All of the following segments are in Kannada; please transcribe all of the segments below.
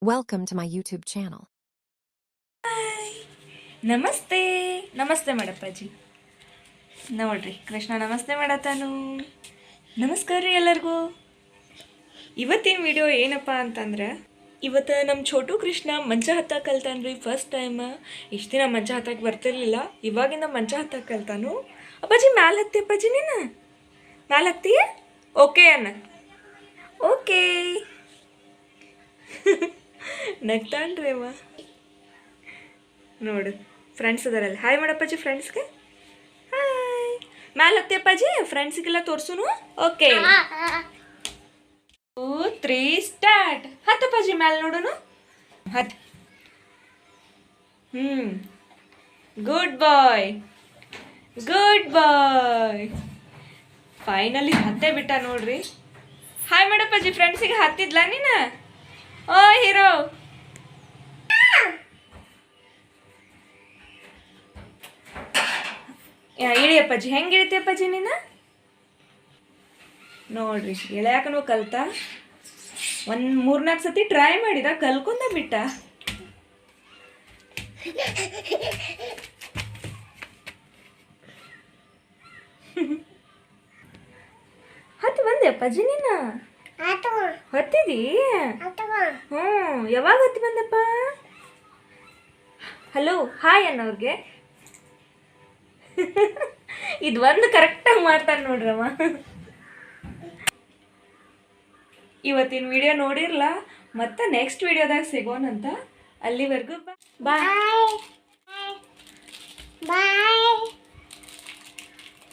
Welcome to my YouTube channel. ನಮಸ್ತೆ ನಮಸ್ತೆ ಮಾಡಪ್ಪಾಜಿ. ನೋಡ್ರಿ ಕೃಷ್ಣ ನಮಸ್ತೆ ಮಾಡತ್ತಾನು. ನಮಸ್ಕಾರ ರೀ ಎಲ್ಲರಿಗೂ. ಇವತ್ತಿನ ವಿಡಿಯೋ ಏನಪ್ಪ ಅಂತಂದ್ರೆ, ಇವತ್ತು ನಮ್ಮ ಛೋಟು ಕೃಷ್ಣ ಮಂಚ ಹತ್ತಕ್ಕೆ ಕಲ್ತಾನ್ರಿ ಫಸ್ಟ್ ಟೈಮ್. ಇಷ್ಟು ದಿನ ಮಂಚ ಹತ್ತಕ್ಕೆ ಬರ್ತಿರ್ಲಿಲ್ಲ, ಇವಾಗಿಂದ ಮಂಚ ಹತ್ತಕ್ಕೆ ಕಲ್ತಾನು. ಅಪ್ಪಾಜಿ ಮ್ಯಾಲೆ ಹತ್ತಿ ಅಪ್ಪಾಜಿ, ನೀನು ಮ್ಯಾಲೆ ಹತ್ತಿ ಓಕೆ ಅನ್ನ. ಓಕೆ ನಗ್ತಾನ್ರಿ ಅವ. ನೋಡು ಫ್ರೆಂಡ್ಸ್ ಅದಾರಲ್ಲಿ ಹಾಯ್ ಮಾಡಪ್ಪಾಜಿ ಫ್ರೆಂಡ್ಸ್ಗೆ. ಹಾಯ್. ಮ್ಯಾಲೆ ಹತ್ತಿ ಅಪ್ಪಾಜಿ, ಫ್ರೆಂಡ್ಸ್ಗೆಲ್ಲ ತೋರ್ಸುನು. Okay 2 3 start. ಹತ್ತಪ್ಪಾಜಿ ಮ್ಯಾಲೆ ನೋಡೋನು. ಹತ್. ಗುಡ್ ಬಾಯ್, ಗುಡ್ ಬಾಯ್. ಫೈನಲಿ ಹತ್ತೇ ಬಿಟ್ಟ ನೋಡ್ರಿ. ಹಾಯ್ ಮಾಡಪ್ಪಾಜಿ ಫ್ರೆಂಡ್ಸಿಗೆ. ಹತ್ತಿದ್ಲಾ ನೀನು? ಓ ಹೀರೋ. ಇಳಿಯಪ್ಪಾಜಿ. ಹೆಂಗೆ ಇಳಿತೀಯಪ್ಪಾಜಿ ನೀನು? ನೋಡ್ರಿ ಇಳ್ಯಾಕನು ಕಲ್ತ. ಒಂದು 3-4 ಸತಿ ಟ್ರೈ ಮಾಡಿದ, ಕಲ್ಕೊಂಡ ಬಿಟ್ಟ. ಹತ್ತು ಬಂದೆ ಅಪ್ಪಾಜಿ ನೀನು? ಹತ್ತಿದಿ? ಯಾವಾಗ ಹತ್ತಿ ಬಂದಪ್ಪ? Hello hi ಅನ್ನೋರ್ಗೆ. ಇದು ಒಂದು ಕರೆಕ್ಟಾಗಿ ಮಾಡ್ತಾನೆ ನೋಡ್ರಮ್ಮ. ಇವತ್ತಿನ ವಿಡಿಯೋ ನೋಡಿರ್ಲ, ಮತ್ತೆ ನೆಕ್ಸ್ಟ್ ವಿಡಿಯೋದಾಗ ಸಿಗೋಣಂತ. ಅಲ್ಲಿವರೆಗೂ ಬಾಯ್.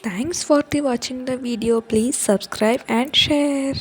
Thanks for watching the video. Please subscribe and share.